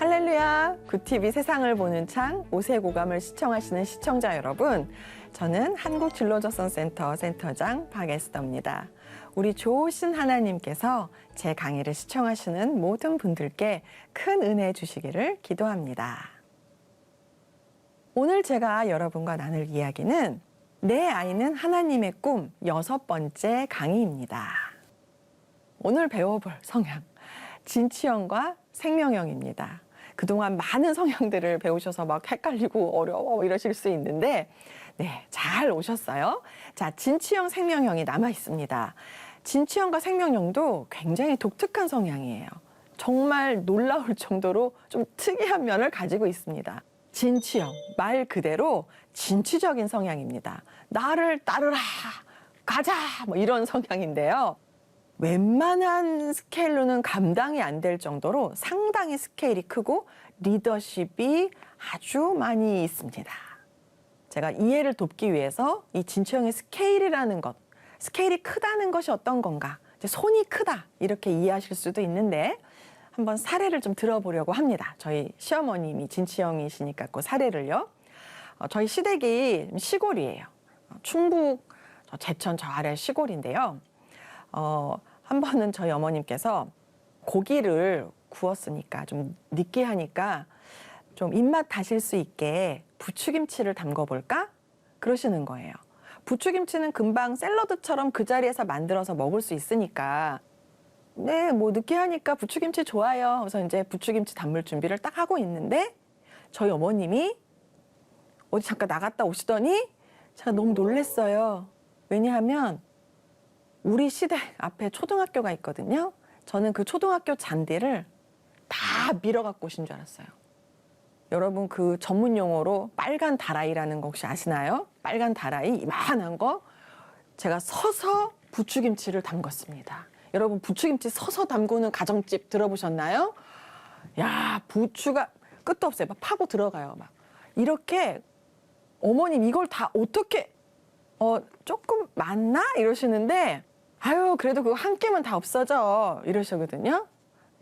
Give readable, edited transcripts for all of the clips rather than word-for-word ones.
할렐루야! 굿TV 세상을 보는 창 오세고감을 시청하시는 시청자 여러분, 저는 한국진로조선센터 센터장 박에스더입니다. 우리 좋으신 하나님께서 제 강의를 시청하시는 모든 분들께 큰 은혜 주시기를 기도합니다. 오늘 제가 여러분과 나눌 이야기는 내 아이는 하나님의 꿈 6번째 강의입니다. 오늘 배워볼 성향, 진취형과 생명형입니다. 그동안 많은 성향들을 배우셔서 막 헷갈리고 어려워 이러실 수 있는데 네, 잘 오셨어요. 자, 진취형, 생명형이 남아 있습니다. 진취형과 생명형도 굉장히 독특한 성향이에요. 정말 놀라울 정도로 좀 특이한 면을 가지고 있습니다. 진취형, 말 그대로 진취적인 성향입니다. 나를 따르라, 가자, 뭐 이런 성향인데요. 웬만한 스케일로는 감당이 안 될 정도로 상당히 스케일이 크고 리더십이 아주 많이 있습니다. 제가 이해를 돕기 위해서 이 진취형의 스케일이라는 것, 스케일이 크다는 것이 어떤 건가, 이제 손이 크다 이렇게 이해하실 수도 있는데 한번 사례를 좀 들어보려고 합니다. 저희 시어머님이 진취형이시니까 그 사례를요. 저희 시댁이 시골이에요. 충북 제천 저 아래 시골인데요. 한 번은 저희 어머님께서 고기를 구웠으니까 좀 느끼하니까 좀 입맛 다실 수 있게 부추김치를 담궈볼까? 그러시는 거예요. 부추김치는 금방 샐러드처럼 그 자리에서 만들어서 먹을 수 있으니까 네, 뭐 느끼하니까 부추김치 좋아요. 그래서 이제 부추김치 담을 준비를 딱 하고 있는데 저희 어머님이 어디 잠깐 나갔다 오시더니 제가 너무 놀랐어요. 왜냐하면 우리 시댁 앞에 초등학교가 있거든요. 저는 그 초등학교 잔디를 다 밀어갖고 오신 줄 알았어요. 여러분 그 전문 용어로 빨간 다라이라는 거 혹시 아시나요? 빨간 다라이 이만한 거 제가 서서 부추김치를 담궜습니다. 여러분 부추김치 서서 담그는 가정집 들어보셨나요? 야, 부추가 끝도 없어요. 막 파고 들어가요. 막 이렇게 어머님 이걸 다 어떻게 조금 많나? 이러시는데 아유 그래도 그거 한 끼면 다 없어져 이러시거든요.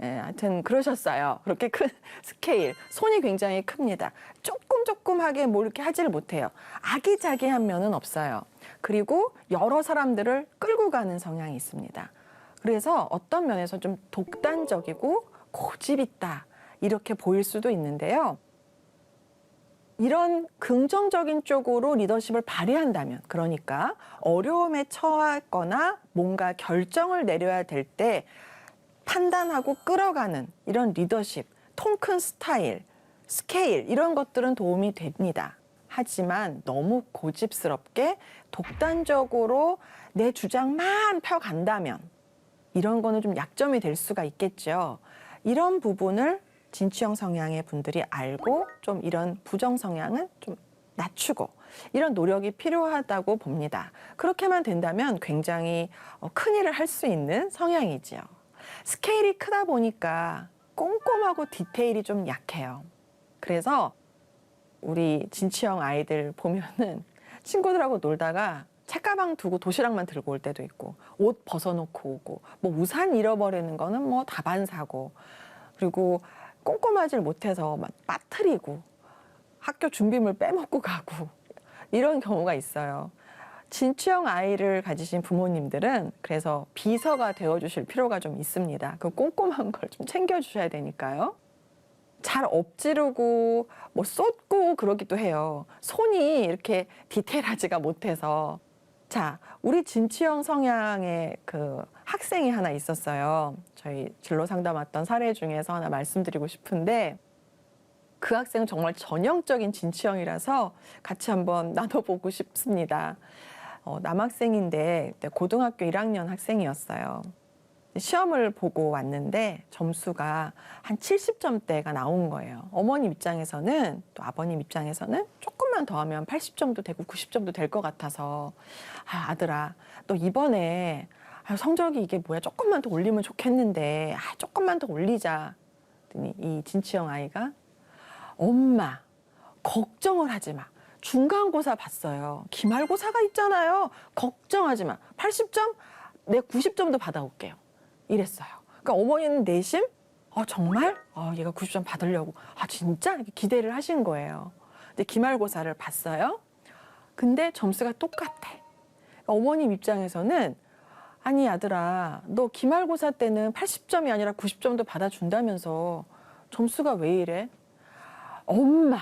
예, 하여튼 그러셨어요. 그렇게 큰 스케일, 손이 굉장히 큽니다. 조금하게 뭐 이렇게 하지를 못해요. 아기자기한 면은 없어요. 그리고 여러 사람들을 끌고 가는 성향이 있습니다. 그래서 어떤 면에서 좀 독단적이고 고집 있다 이렇게 보일 수도 있는데요. 이런 긍정적인 쪽으로 리더십을 발휘한다면, 그러니까 어려움에 처했거나 뭔가 결정을 내려야 될 때 판단하고 끌어가는 이런 리더십, 통 큰 스타일, 스케일 이런 것들은 도움이 됩니다. 하지만 너무 고집스럽게 독단적으로 내 주장만 펴간다면 이런 거는 좀 약점이 될 수가 있겠죠. 이런 부분을 진취형 성향의 분들이 알고 좀 이런 부정 성향은 좀 낮추고 이런 노력이 필요하다고 봅니다. 그렇게만 된다면 굉장히 큰 일을 할 수 있는 성향이지요. 스케일이 크다 보니까 꼼꼼하고 디테일이 좀 약해요. 그래서 우리 진취형 아이들 보면은 친구들하고 놀다가 책가방 두고 도시락만 들고 올 때도 있고 옷 벗어놓고 오고 뭐 우산 잃어버리는 거는 뭐 다반사고 그리고 꼼꼼하지 못해서 막 빠뜨리고 학교 준비물 빼먹고 가고 이런 경우가 있어요. 진취형 아이를 가지신 부모님들은 그래서 비서가 되어주실 필요가 좀 있습니다. 그 꼼꼼한 걸 좀 챙겨주셔야 되니까요. 잘 엎지르고 뭐 쏟고 그러기도 해요. 손이 이렇게 디테일하지가 못해서. 자, 우리 진취형 성향의 그 학생이 하나 있었어요. 저희 진로 상담 왔던 사례 중에서 하나 말씀드리고 싶은데 그 학생은 정말 전형적인 진취형이라서 같이 한번 나눠보고 싶습니다. 남학생인데 고등학교 1학년 학생이었어요. 시험을 보고 왔는데 점수가 한 70점대가 나온 거예요. 어머님 입장에서는 또 아버님 입장에서는 조금만 더 하면 80점도 되고 90점도 될 것 같아서 아들아 너 이번에 성적이 이게 뭐야 조금만 더 올리면 좋겠는데 조금만 더 올리자. 그랬더니 이 진취형 아이가 엄마 걱정을 하지 마. 중간고사 봤어요. 기말고사가 있잖아요. 걱정하지 마. 80점? 내 90점도 받아올게요. 이랬어요. 그러니까 어머니는 내심 정말? 얘가 90점 받으려고. 진짜? 이렇게 기대를 하신 거예요. 근데 기말고사를 봤어요. 근데 점수가 똑같아. 어머님 입장에서는 아니 아들아, 너 기말고사 때는 80점이 아니라 90점도 받아준다면서 점수가 왜 이래? 엄마,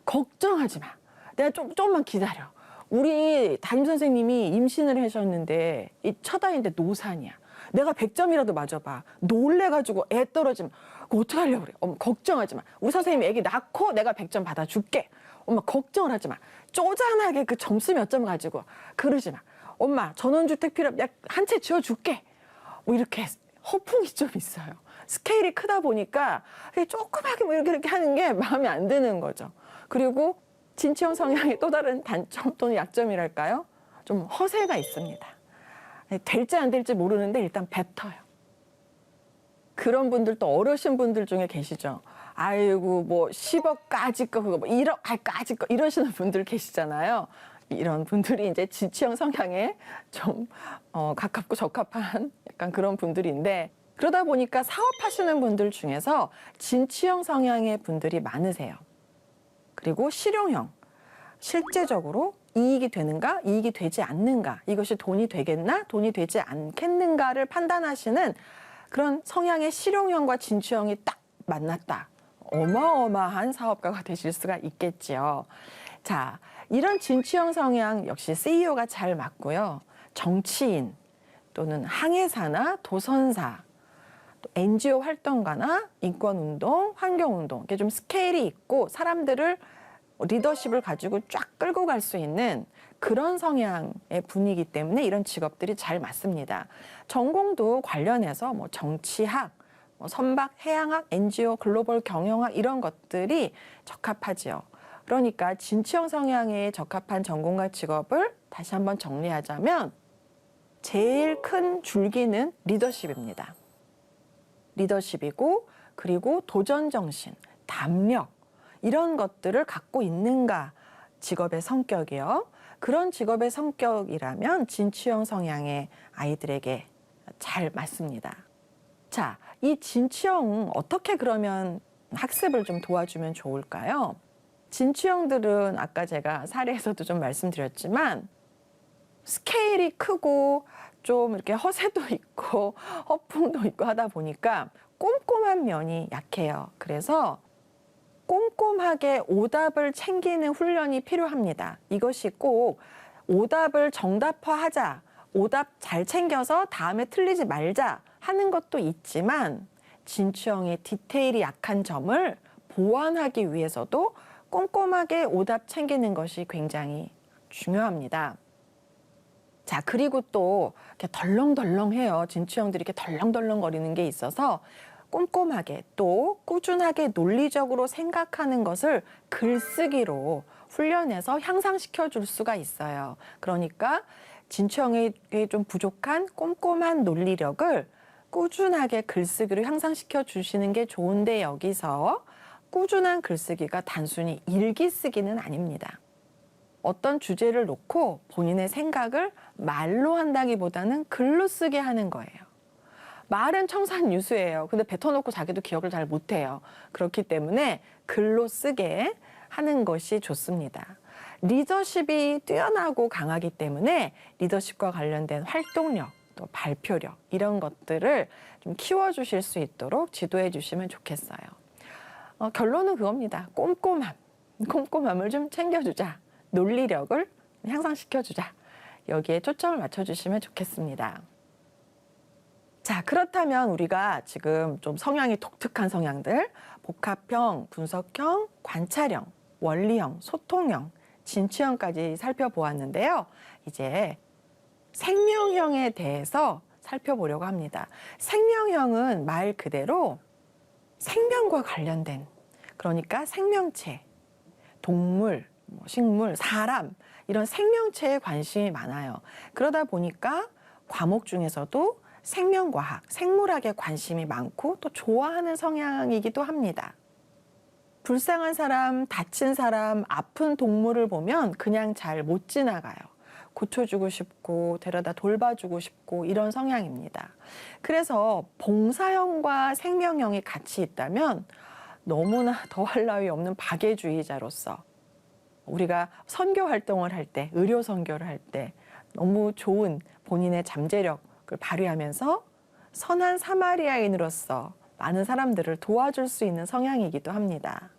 걱정하지 마. 내가 좀만 기다려. 우리 담임 선생님이 임신을 하셨는데 이 첫 아이인데 노산이야. 내가 100점이라도 맞아봐. 놀래가지고 애 떨어지면 그거 어떡하려고 그래. 엄마 걱정하지 마. 우리 선생님이 애기 낳고 내가 100점 받아줄게. 엄마 걱정을 하지 마. 쪼잔하게 그 점수 몇 점 가지고 그러지 마. 엄마 전원주택 필요 한 채 지어줄게. 뭐 이렇게 허풍이 좀 있어요. 스케일이 크다 보니까 조그맣게 뭐 이렇게 하는 게 마음에 안 드는 거죠. 그리고 진취형 성향의 또 다른 단점 또는 약점이랄까요? 좀 허세가 있습니다. 될지 안 될지 모르는데 일단 뱉어요. 그런 분들도 어르신 분들 중에 계시죠. 아이고 뭐 10억까지 거 그거 뭐 1억까지 거 이러시는 분들 계시잖아요. 이런 분들이 이제 진취형 성향에 좀 가깝고 적합한 약간 그런 분들인데 그러다 보니까 사업하시는 분들 중에서 진취형 성향의 분들이 많으세요. 그리고 실용형, 실제적으로 이익이 되는가, 이익이 되지 않는가, 이것이 돈이 되겠나, 돈이 되지 않겠는가를 판단하시는 그런 성향의 실용형과 진취형이 딱 만났다. 어마어마한 사업가가 되실 수가 있겠지요. 자, 이런 진취형 성향 역시 CEO가 잘 맞고요. 정치인 또는 항해사나 도선사, 또 NGO 활동가나 인권운동, 환경운동, 이게 좀 스케일이 있고 사람들을 리더십을 가지고 쫙 끌고 갈 수 있는 그런 성향의 분이기 때문에 이런 직업들이 잘 맞습니다. 전공도 관련해서 뭐 정치학, 선박, 해양학, NGO, 글로벌 경영학 이런 것들이 적합하지요. 그러니까 진취형 성향에 적합한 전공과 직업을 다시 한번 정리하자면 제일 큰 줄기는 리더십입니다. 리더십이고 그리고 도전정신, 담력 이런 것들을 갖고 있는가 직업의 성격이요. 그런 직업의 성격이라면 진취형 성향의 아이들에게 잘 맞습니다. 자, 이 진취형 어떻게 그러면 학습을 좀 도와주면 좋을까요? 진취형들은 아까 제가 사례에서도 좀 말씀드렸지만 스케일이 크고 좀 이렇게 허세도 있고 허풍도 있고 하다 보니까 꼼꼼한 면이 약해요. 그래서 꼼꼼하게 오답을 챙기는 훈련이 필요합니다. 이것이 꼭 오답을 정답화하자, 오답 잘 챙겨서 다음에 틀리지 말자 하는 것도 있지만 진취형의 디테일이 약한 점을 보완하기 위해서도 꼼꼼하게 오답 챙기는 것이 굉장히 중요합니다. 자, 그리고 또 이렇게 덜렁덜렁해요. 진취형들이 이렇게 덜렁덜렁거리는 게 있어서 꼼꼼하게 또 꾸준하게 논리적으로 생각하는 것을 글쓰기로 훈련해서 향상시켜 줄 수가 있어요. 그러니까 진취형에게 좀 부족한 꼼꼼한 논리력을 꾸준하게 글쓰기로 향상시켜 주시는 게 좋은데 여기서 꾸준한 글쓰기가 단순히 일기 쓰기는 아닙니다. 어떤 주제를 놓고 본인의 생각을 말로 한다기보다는 글로 쓰게 하는 거예요. 말은 청산유수예요. 근데 뱉어놓고 자기도 기억을 잘 못해요. 그렇기 때문에 글로 쓰게 하는 것이 좋습니다. 리더십이 뛰어나고 강하기 때문에 리더십과 관련된 활동력, 또 발표력 이런 것들을 좀 키워주실 수 있도록 지도해 주시면 좋겠어요. 결론은 그겁니다. 꼼꼼함을 좀 챙겨주자. 논리력을 향상시켜주자. 여기에 초점을 맞춰주시면 좋겠습니다. 자, 그렇다면 우리가 지금 좀 성향이 독특한 성향들, 복합형, 분석형, 관찰형, 원리형, 소통형, 진취형까지 살펴보았는데요. 이제 생명형에 대해서 살펴보려고 합니다. 생명형은 말 그대로 생명과 관련된, 그러니까 생명체, 동물, 식물, 사람 이런 생명체에 관심이 많아요. 그러다 보니까 과목 중에서도 생명과학, 생물학에 관심이 많고 또 좋아하는 성향이기도 합니다. 불쌍한 사람, 다친 사람, 아픈 동물을 보면 그냥 잘 못 지나가요. 고쳐주고 싶고 데려다 돌봐주고 싶고 이런 성향입니다. 그래서 봉사형과 생명형이 같이 있다면 너무나 더할 나위 없는 박애주의자로서 우리가 선교 활동을 할 때, 의료 선교를 할 때 너무 좋은 본인의 잠재력을 발휘하면서 선한 사마리아인으로서 많은 사람들을 도와줄 수 있는 성향이기도 합니다.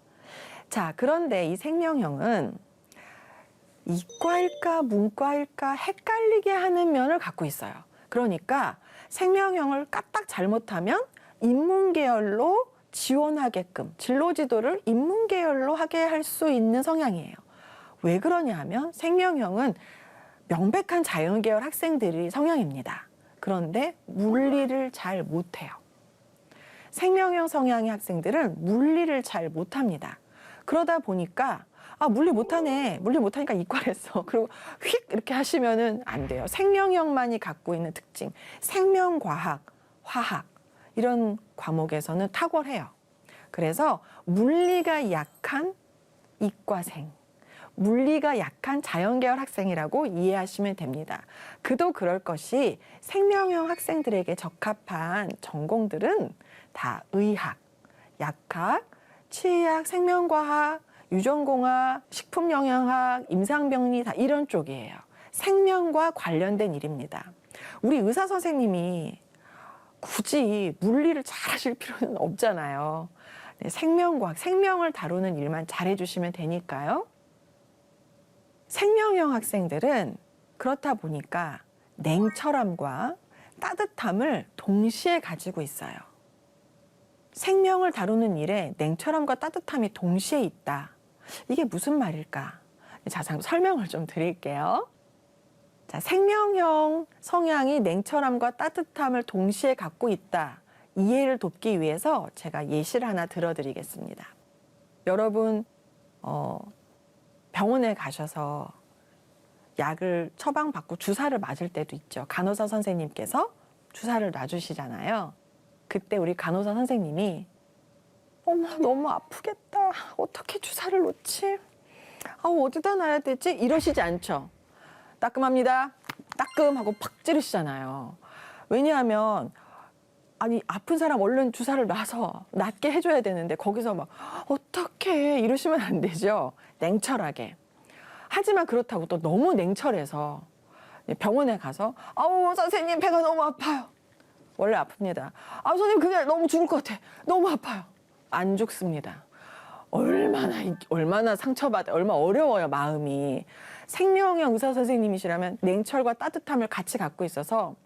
자, 그런데 이 생명형은 이과일까 문과일까 헷갈리게 하는 면을 갖고 있어요. 그러니까 생명형을 까딱 잘못하면 인문계열로 지원하게끔 진로 지도를 인문계열로 하게 할 수 있는 성향이에요. 왜 그러냐 하면 생명형은 명백한 자연계열 학생들이 성향입니다. 그런데 물리를 잘 못해요. 생명형 성향의 학생들은 물리를 잘 못합니다. 그러다 보니까 물리 못하네. 물리 못하니까 이과를 했어. 그리고 휙 이렇게 하시면은 안 돼요. 생명형만이 갖고 있는 특징. 생명과학, 화학 이런 과목에서는 탁월해요. 그래서 물리가 약한 이과생, 물리가 약한 자연계열 학생이라고 이해하시면 됩니다. 그도 그럴 것이 생명형 학생들에게 적합한 전공들은 다 의학, 약학, 치의학, 생명과학, 유전공학, 식품영양학, 임상병리 다 이런 쪽이에요. 생명과 관련된 일입니다. 우리 의사 선생님이 굳이 물리를 잘하실 필요는 없잖아요. 네, 생명과학, 생명을 다루는 일만 잘해주시면 되니까요. 생명형 학생들은 그렇다 보니까 냉철함과 따뜻함을 동시에 가지고 있어요. 생명을 다루는 일에 냉철함과 따뜻함이 동시에 있다. 이게 무슨 말일까? 자, 설명을 좀 드릴게요. 자, 생명형 성향이 냉철함과 따뜻함을 동시에 갖고 있다. 이해를 돕기 위해서 제가 예시를 하나 들어드리겠습니다. 여러분, 병원에 가셔서 약을 처방받고 주사를 맞을 때도 있죠. 간호사 선생님께서 주사를 놔주시잖아요. 그때 우리 간호사 선생님이 어머 너무 아프겠다. 어떻게 주사를 놓지? 어디다 놔야 되지? 이러시지 않죠. 따끔합니다. 따끔하고 팍 찌르시잖아요. 왜냐하면 아픈 사람 얼른 주사를 놔서 낫게 해줘야 되는데 거기서 막 어떡해 이러시면 안 되죠. 냉철하게. 하지만 그렇다고 또 너무 냉철해서 병원에 가서 선생님 배가 너무 아파요. 원래 아픕니다. 선생님 그게 너무 죽을 것 같아. 너무 아파요. 안 죽습니다. 얼마나 상처받아, 얼마나 어려워요, 마음이. 생명형 의사 선생님이시라면 냉철과 따뜻함을 같이 갖고 있어서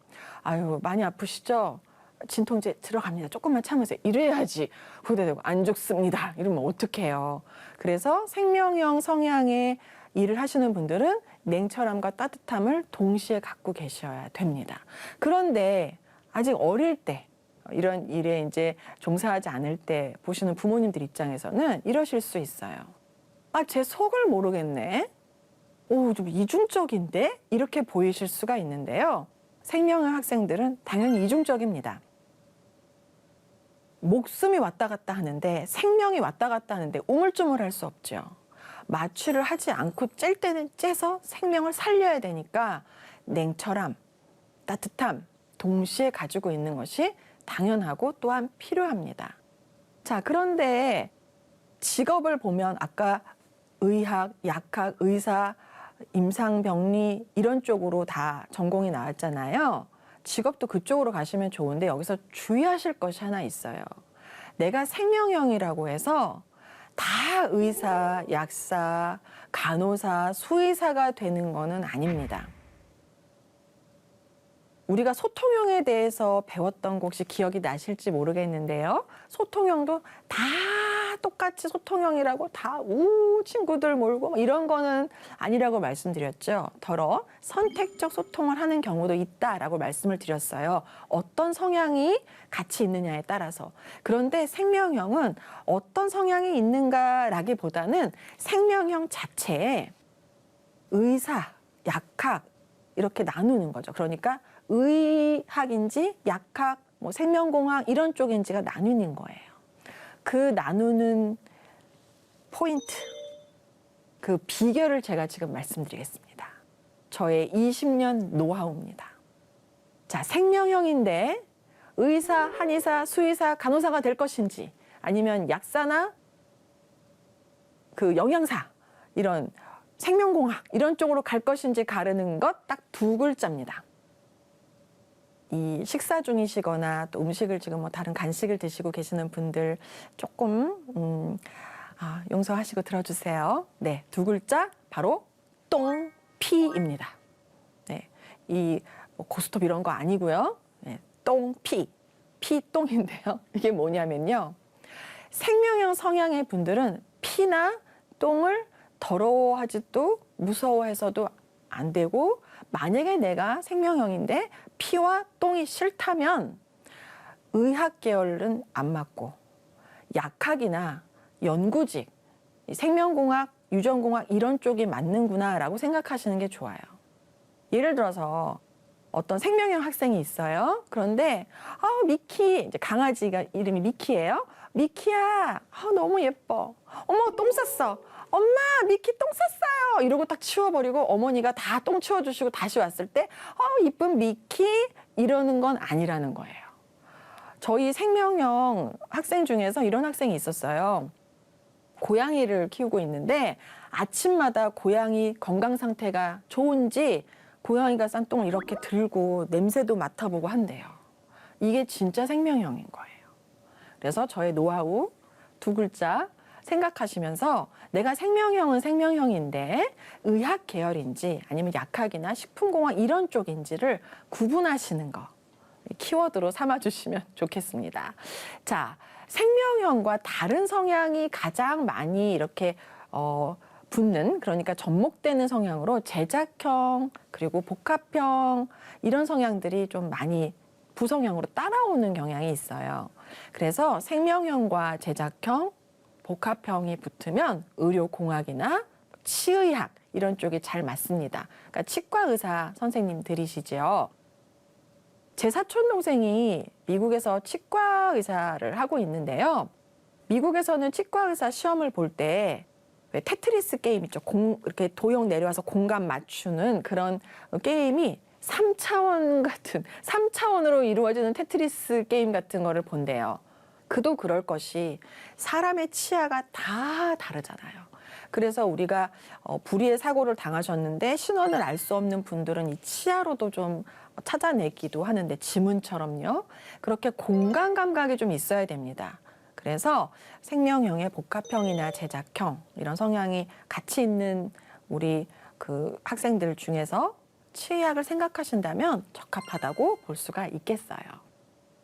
많이 아프시죠? 진통제 들어갑니다. 조금만 참으세요. 이래야지. 후대되고 안 죽습니다. 이러면 어떡해요. 그래서 생명형 성향의 일을 하시는 분들은 냉철함과 따뜻함을 동시에 갖고 계셔야 됩니다. 그런데 아직 어릴 때 이런 일에 이제 종사하지 않을 때 보시는 부모님들 입장에서는 이러실 수 있어요. 제 속을 모르겠네. 좀 이중적인데? 이렇게 보이실 수가 있는데요. 생명형 학생들은 당연히 이중적입니다. 목숨이 왔다 갔다 하는데 생명이 왔다 갔다 하는데 우물쭈물할 수 없죠. 마취를 하지 않고 짤 때는 째서 생명을 살려야 되니까 냉철함, 따뜻함 동시에 가지고 있는 것이 당연하고 또한 필요합니다. 자, 그런데 직업을 보면 아까 의학, 약학, 의사, 임상병리 이런 쪽으로 다 전공이 나왔잖아요. 직업도 그쪽으로 가시면 좋은데 여기서 주의하실 것이 하나 있어요. 내가 생명형이라고 해서 다 의사, 약사, 간호사, 수의사가 되는 거는 아닙니다. 우리가 소통형에 대해서 배웠던 거 혹시 기억이 나실지 모르겠는데요. 소통형도 다 똑같이 소통형이라고 다 친구들 몰고 이런 거는 아니라고 말씀드렸죠. 더러 선택적 소통을 하는 경우도 있다라고 말씀을 드렸어요. 어떤 성향이 같이 있느냐에 따라서. 그런데 생명형은 어떤 성향이 있는가라기보다는 생명형 자체에 의사, 약학 이렇게 나누는 거죠. 그러니까 의학인지 약학, 생명공학 이런 쪽인지가 나뉘는 거예요. 그 나누는 포인트, 그 비결을 제가 지금 말씀드리겠습니다. 저의 20년 노하우입니다. 자, 생명형인데 의사, 한의사, 수의사, 간호사가 될 것인지 아니면 약사나 그 영양사 이런 생명공학 이런 쪽으로 갈 것인지 가르는 것 딱 두 글자입니다. 이 식사 중이시거나 또 음식을 지금 뭐 다른 간식을 드시고 계시는 분들 조금 용서하시고 들어주세요. 네, 두 글자 바로 똥피입니다. 네, 이 고스톱 이런 거 아니고요. 네, 똥피, 피똥인데요. 이게 뭐냐면요. 생명형 성향의 분들은 피나 똥을 더러워하지도 무서워해서도 안 되고, 만약에 내가 생명형인데 피와 똥이 싫다면 의학 계열은 안 맞고 약학이나 연구직, 생명공학, 유전공학 이런 쪽이 맞는구나 라고 생각하시는 게 좋아요. 예를 들어서 어떤 생명형 학생이 있어요. 그런데 미키, 이제 강아지가 이름이 미키예요. 미키야, 너무 예뻐. 어머, 똥 쌌어. 엄마, 미키 똥 쌌어요. 이러고 딱 치워버리고 어머니가 다 똥 치워주시고 다시 왔을 때 이쁜 미키 이러는 건 아니라는 거예요. 저희 생명형 학생 중에서 이런 학생이 있었어요. 고양이를 키우고 있는데 아침마다 고양이 건강 상태가 좋은지 고양이가 싼 똥을 이렇게 들고 냄새도 맡아보고 한대요. 이게 진짜 생명형인 거예요. 그래서 저의 노하우 두 글자 생각하시면서 내가 생명형은 생명형인데 의학 계열인지 아니면 약학이나 식품공학 이런 쪽인지를 구분하시는 거 키워드로 삼아주시면 좋겠습니다. 자, 생명형과 다른 성향이 가장 많이 이렇게 붙는, 그러니까 접목되는 성향으로 제작형 그리고 복합형 이런 성향들이 좀 많이 부성형으로 따라오는 경향이 있어요. 그래서 생명형과 제작형, 복합형이 붙으면 의료공학이나 치의학 이런 쪽이 잘 맞습니다. 그러니까 치과 의사 선생님들이시죠. 제 사촌 동생이 미국에서 치과 의사를 하고 있는데요. 미국에서는 치과 의사 시험을 볼 때 왜 테트리스 게임 있죠. 이렇게 도형 내려와서 공간 맞추는 그런 게임이 3차원으로 이루어지는 테트리스 게임 같은 거를 본대요. 그도 그럴 것이 사람의 치아가 다 다르잖아요. 그래서 우리가 불의의 사고를 당하셨는데 신원을 알 수 없는 분들은 이 치아로도 좀 찾아내기도 하는데 지문처럼요. 그렇게 공간 감각이 좀 있어야 됩니다. 그래서 생명형의 복합형이나 제작형 이런 성향이 같이 있는 우리 그 학생들 중에서 치의학을 생각하신다면 적합하다고 볼 수가 있겠어요.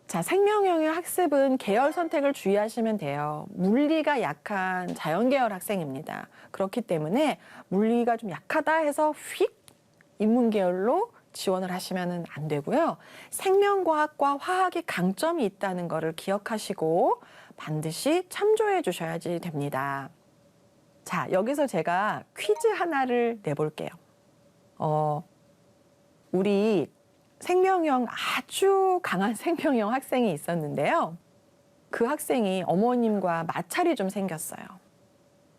자, 생명형의 학습은 계열 선택을 주의하시면 돼요. 물리가 약한 자연계열 학생입니다. 그렇기 때문에 물리가 좀 약하다 해서 휙 인문계열로 지원을 하시면 안 되고요. 생명과학과 화학이 강점이 있다는 것을 기억하시고 반드시 참조해 주셔야지 됩니다. 자, 여기서 제가 퀴즈 하나를 내볼게요. 우리 생명형 아주 강한 생명형 학생이 있었는데요. 그 학생이 어머님과 마찰이 좀 생겼어요.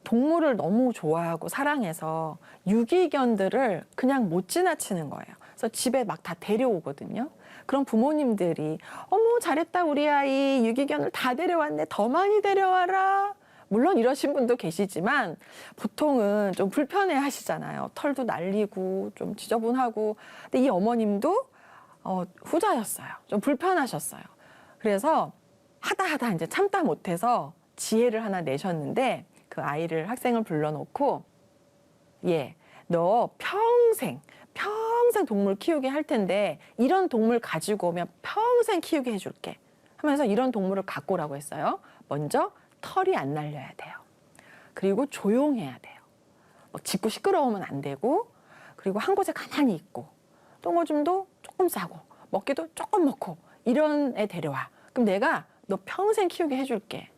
동물을 너무 좋아하고 사랑해서 유기견들을 그냥 못 지나치는 거예요. 그래서 집에 막 다 데려오거든요. 그럼 부모님들이 어머 잘했다 우리 아이 유기견을 다 데려왔네 더 많이 데려와라. 물론 이러신 분도 계시지만 보통은 좀 불편해 하시잖아요. 털도 날리고 좀 지저분하고. 근데 이 어머님도 후자였어요. 좀 불편하셨어요. 그래서 하다 이제 참다 못해서 지혜를 하나 내셨는데 그 아이를 학생을 불러놓고 너 평생 동물 키우게 할 텐데 이런 동물 가지고 오면 평생 키우게 해줄게 하면서 이런 동물을 갖고 오라고 했어요. 먼저 털이 안 날려야 돼요. 그리고 조용해야 돼요. 짖고 시끄러우면 안 되고, 그리고 한 곳에 가만히 있고 똥오줌도 조금 싸고 먹기도 조금 먹고 이런 애 데려와. 그럼 내가 너 평생 키우게 해줄게.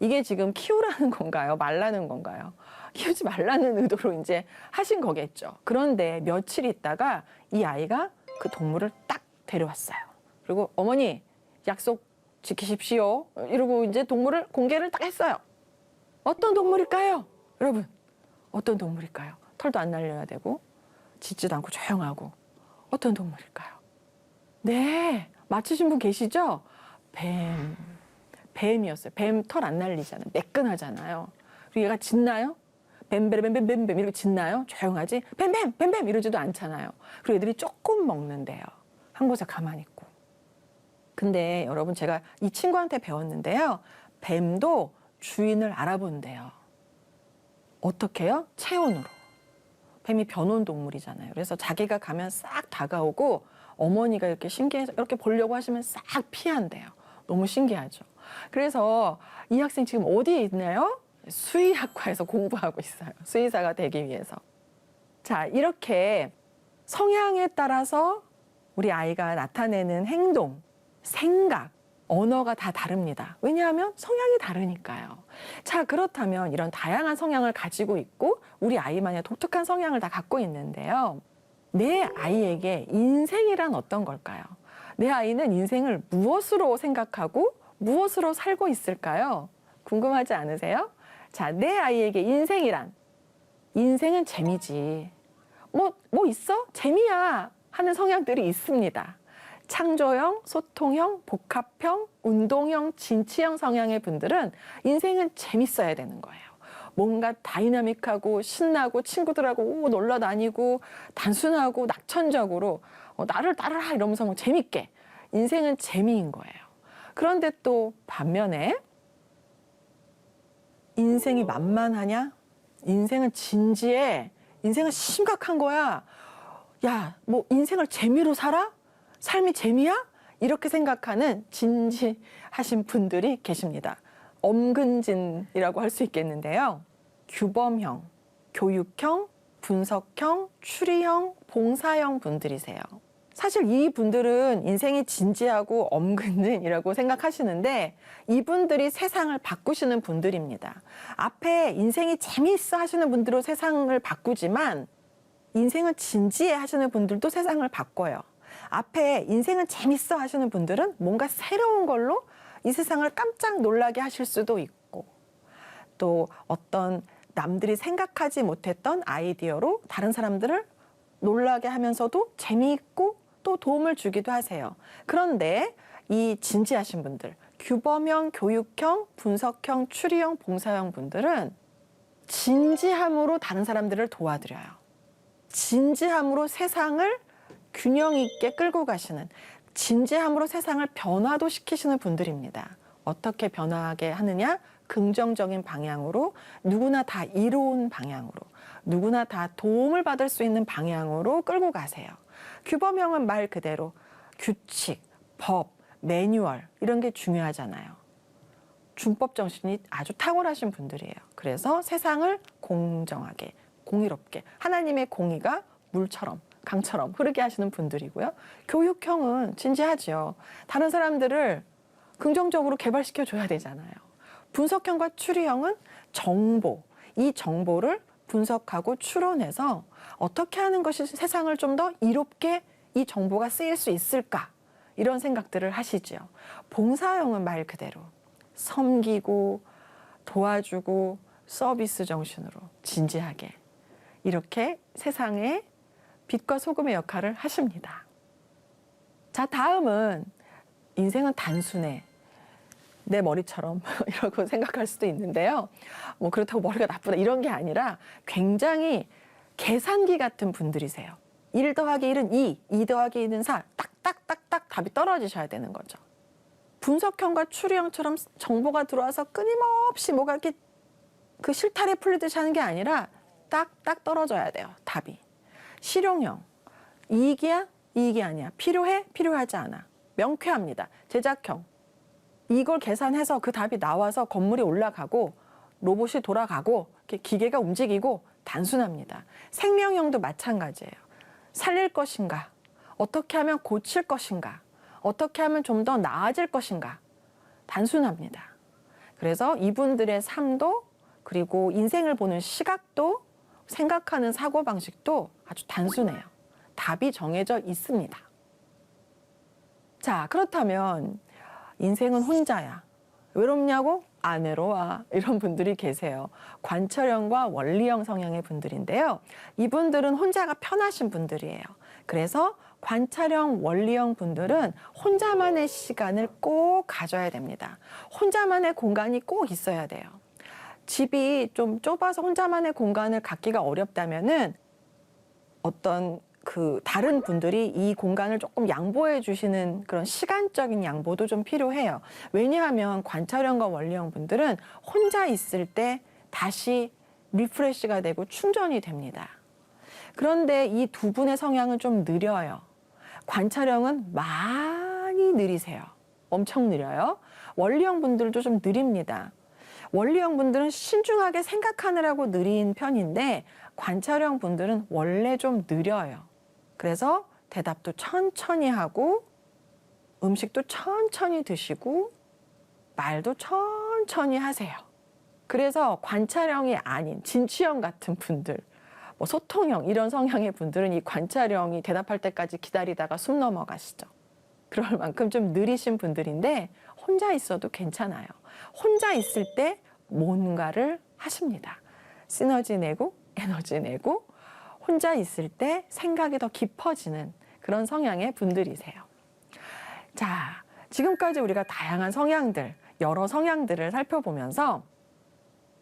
이게 지금 키우라는 건가요? 말라는 건가요? 키우지 말라는 의도로 이제 하신 거겠죠. 그런데 며칠 있다가 이 아이가 그 동물을 딱 데려왔어요. 그리고 어머니 약속 지키십시오. 이러고 이제 동물을 공개를 딱 했어요. 어떤 동물일까요? 여러분, 어떤 동물일까요? 털도 안 날려야 되고 짖지도 않고 조용하고. 어떤 동물일까요? 네, 맞추신 분 계시죠? 뱀. 뱀이었어요. 뱀 털 안 날리잖아요. 매끈하잖아요. 그리고 얘가 짖나요? 뱀뱀뱀뱀뱀뱀 이렇게 짖나요? 조용하지? 뱀뱀 뱀뱀 이러지도 않잖아요. 그리고 애들이 조금 먹는데요. 한 곳에 가만히 있고. 근데 여러분 제가 이 친구한테 배웠는데요. 뱀도 주인을 알아본대요. 어떻게 해요? 체온으로. 뱀이 변온 동물이잖아요. 그래서 자기가 가면 싹 다가오고 어머니가 이렇게 신기해서 이렇게 보려고 하시면 싹 피한대요. 너무 신기하죠. 그래서 이 학생 지금 어디에 있나요? 수의학과에서 공부하고 있어요. 수의사가 되기 위해서. 자, 이렇게 성향에 따라서 우리 아이가 나타내는 행동, 생각, 언어가 다 다릅니다. 왜냐하면 성향이 다르니까요. 자, 그렇다면 이런 다양한 성향을 가지고 있고 우리 아이만의 독특한 성향을 다 갖고 있는데요. 내 아이에게 인생이란 어떤 걸까요? 내 아이는 인생을 무엇으로 생각하고 무엇으로 살고 있을까요? 궁금하지 않으세요? 자, 내 아이에게 인생이란, 인생은 재미지. 뭐 있어? 재미야. 하는 성향들이 있습니다. 창조형, 소통형, 복합형, 운동형, 진취형 성향의 분들은 인생은 재밌어야 되는 거예요. 뭔가 다이나믹하고 신나고 친구들하고 놀러 다니고 단순하고 낙천적으로 나를 따르라 이러면서 뭐 재밌게. 인생은 재미인 거예요. 그런데 또 반면에 인생이 만만하냐? 인생은 진지해. 인생은 심각한 거야. 야, 뭐 인생을 재미로 살아? 삶이 재미야? 이렇게 생각하는 진지하신 분들이 계십니다. 엄근진이라고 할 수 있겠는데요. 규범형, 교육형, 분석형, 추리형, 봉사형 분들이세요. 사실 이 분들은 인생이 진지하고 엄근진이라고 생각하시는데 이분들이 세상을 바꾸시는 분들입니다. 앞에 인생이 재미있어 하시는 분들로 세상을 바꾸지만 인생은 진지해 하시는 분들도 세상을 바꿔요. 앞에 인생은 재밌어 하시는 분들은 뭔가 새로운 걸로 이 세상을 깜짝 놀라게 하실 수도 있고 또 어떤 남들이 생각하지 못했던 아이디어로 다른 사람들을 놀라게 하면서도 재미있고 또 도움을 주기도 하세요. 그런데 이 진지하신 분들, 규범형, 교육형, 분석형, 추리형, 봉사형 분들은 진지함으로 다른 사람들을 도와드려요. 진지함으로 세상을 균형 있게 끌고 가시는, 진지함으로 세상을 변화도 시키시는 분들입니다. 어떻게 변화하게 하느냐? 긍정적인 방향으로, 누구나 다 이로운 방향으로, 누구나 다 도움을 받을 수 있는 방향으로 끌고 가세요. 규범형은 말 그대로 규칙, 법, 매뉴얼 이런 게 중요하잖아요. 준법 정신이 아주 탁월하신 분들이에요. 그래서 세상을 공정하게, 공의롭게, 하나님의 공의가 물처럼, 강처럼 흐르게 하시는 분들이고요. 교육형은 진지하죠. 다른 사람들을 긍정적으로 개발시켜 줘야 되잖아요. 분석형과 추리형은 정보, 이 정보를 분석하고 추론해서 어떻게 하는 것이 세상을 좀 더 이롭게 이 정보가 쓰일 수 있을까? 이런 생각들을 하시죠. 봉사형은 말 그대로 섬기고 도와주고 서비스 정신으로 진지하게 이렇게 세상에 빛과 소금의 역할을 하십니다. 자, 다음은 인생은 단순해. 내 머리처럼 이라고 생각할 수도 있는데요. 뭐 그렇다고 머리가 나쁘다 이런 게 아니라 굉장히 계산기 같은 분들이세요. 1 더하기 1은 2, 2 더하기 2는 4, 딱딱딱딱 답이 떨어지셔야 되는 거죠. 분석형과 추리형처럼 정보가 들어와서 끊임없이 뭐가 이렇게 그 실타래 풀리듯이 하는 게 아니라 딱딱 떨어져야 돼요, 답이. 실용형, 이익이야? 이익이 아니야. 필요해? 필요하지 않아. 명쾌합니다. 제작형, 이걸 계산해서 그 답이 나와서 건물이 올라가고 로봇이 돌아가고 기계가 움직이고 단순합니다. 생명형도 마찬가지예요. 살릴 것인가? 어떻게 하면 고칠 것인가? 어떻게 하면 좀 더 나아질 것인가? 단순합니다. 그래서 이분들의 삶도 그리고 인생을 보는 시각도 생각하는 사고방식도 아주 단순해요. 답이 정해져 있습니다. 자, 그렇다면 인생은 혼자야. 외롭냐고? 아내로 와 이런 분들이 계세요. 관철형과 원리형 성향의 분들인데요. 이분들은 혼자가 편하신 분들이에요. 그래서 관찰형, 원리형 분들은 혼자만의 시간을 꼭 가져야 됩니다. 혼자만의 공간이 꼭 있어야 돼요. 집이 좀 좁아서 혼자만의 공간을 갖기가 어렵다면은 어떤 다른 분들이 이 공간을 조금 양보해 주시는 그런 시간적인 양보도 좀 필요해요. 왜냐하면 관찰형과 원리형 분들은 혼자 있을 때 다시 리프레시가 되고 충전이 됩니다. 그런데 이 두 분의 성향은 좀 느려요. 관찰형은 많이 느리세요. 엄청 느려요. 원리형 분들도 좀 느립니다. 원리형 분들은 신중하게 생각하느라고 느린 편인데 관찰형 분들은 원래 좀 느려요. 그래서 대답도 천천히 하고 음식도 천천히 드시고 말도 천천히 하세요. 그래서 관찰형이 아닌 진취형 같은 분들, 뭐 소통형 이런 성향의 분들은 이 관찰형이 대답할 때까지 기다리다가 숨 넘어가시죠. 그럴 만큼 좀 느리신 분들인데 혼자 있어도 괜찮아요. 혼자 있을 때 뭔가를 하십니다. 시너지 내고 에너지 내고 혼자 있을 때 생각이 더 깊어지는 그런 성향의 분들이세요. 자, 지금까지 우리가 다양한 성향들, 여러 성향들을 살펴보면서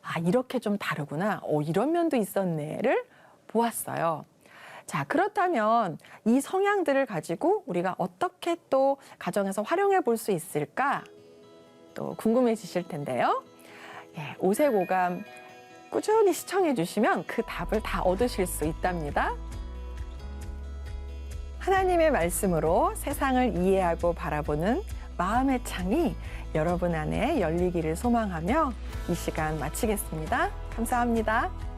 아, 이렇게 좀 다르구나. 이런 면도 있었네를 보았어요. 자, 그렇다면 이 성향들을 가지고 우리가 어떻게 또 가정에서 활용해 볼 수 있을까? 또 궁금해지실 텐데요. 예, 오색오감 꾸준히 시청해 주시면 그 답을 다 얻으실 수 있답니다. 하나님의 말씀으로 세상을 이해하고 바라보는 마음의 창이 여러분 안에 열리기를 소망하며 이 시간 마치겠습니다. 감사합니다.